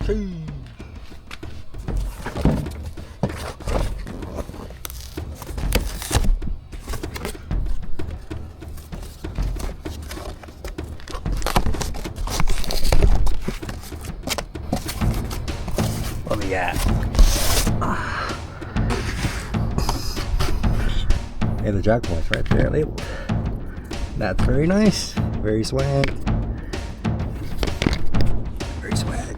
What we got? And the jack point's right there labeled. That's very nice. Very swag. Very swag.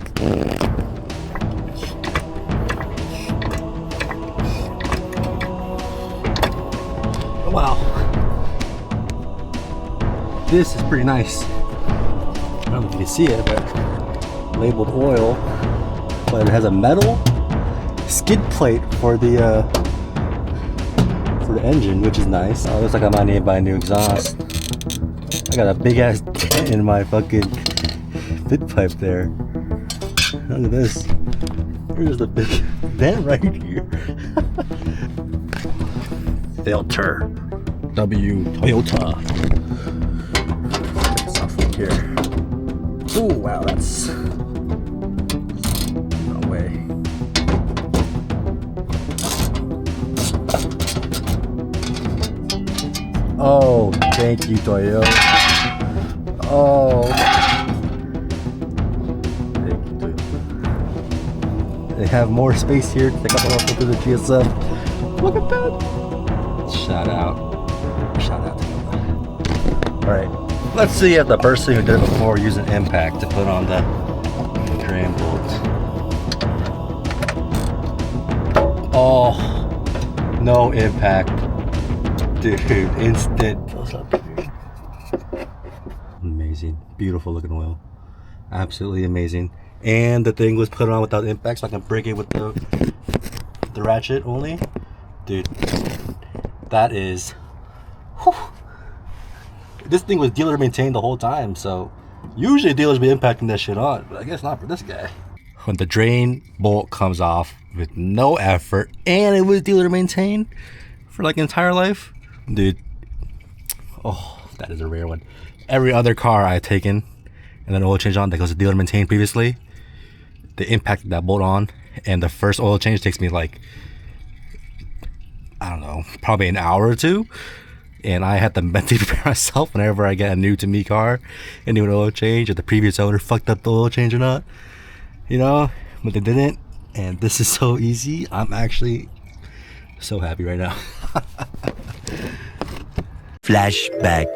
Oh, wow. This is pretty nice. I don't know if you can see it, but labeled oil. But it has a metal skid plate for the engine, which is nice. Oh, looks like I might need to buy a new exhaust. I got a big ass dent in my fucking fit pipe there. Look at this. There's the big dent right here. Filter. W Toyota. Get this off from here. Oh wow, that's no way. Oh, thank you, Toyota. Oh, thank you, Toyota. They have more space here to take up the to the GSM. Look at that. Shout out. Shout out to Toyota. Alright, let's see if the person who did it before using impact to put on the drain bolts. Oh, no impact. Dude, instant. Amazing. Beautiful looking oil. Absolutely amazing. And the thing was put on without impact, so I can break it with the ratchet only. Dude, that is... Whew. This thing was dealer maintained the whole time, so usually dealers be impacting that shit on, but I guess not for this guy. When the drain bolt comes off with no effort, and it was dealer maintained for like entire life, dude, oh, that is a rare one. Every other car I've taken and then oil change on that goes to dealer maintained previously, they impacted that bolt on, and the first oil change takes me like, I don't know, probably an hour or two, and I had to mentally prepare myself whenever I get a new to me car and do an oil change, if the previous owner fucked up the oil change or not, you know, but they didn't. And this is so easy. I'm actually so happy right now. Flashback.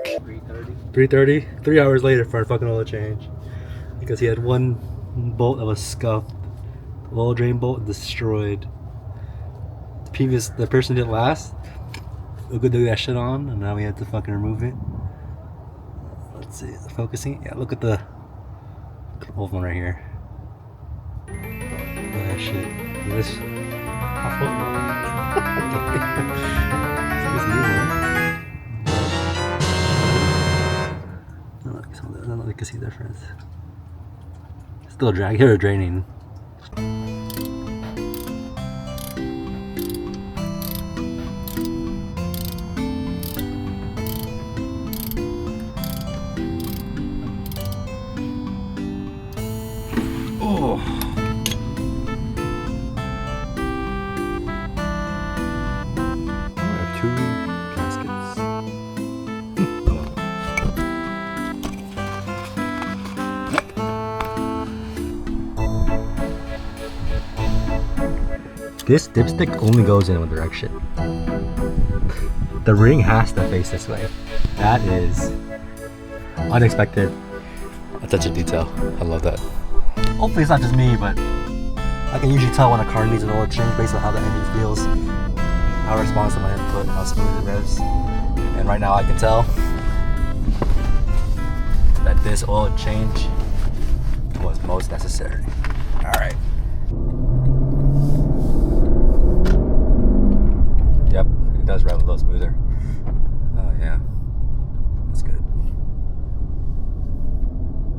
3:30, 3 hours later for a fucking oil change, because he had one bolt that was scuffed. The oil drain bolt destroyed. The person didn't last. We could do that shit on, and now we had to fucking remove it. Let's see, is it focusing? Yeah, look at the old one right here. Look at that shit. This. This new one. I don't know if you can see the difference. Still draining. Oh. I have 2 gaskets. This dipstick only goes in one direction. The ring has to face this way. That is unexpected attention to detail. I love that. Hopefully it's not just me, but I can usually tell when a car needs an oil change based on how the engine feels, how it responds to my input, and how smooth it revs. And right now I can tell that this oil change was most necessary. Alright.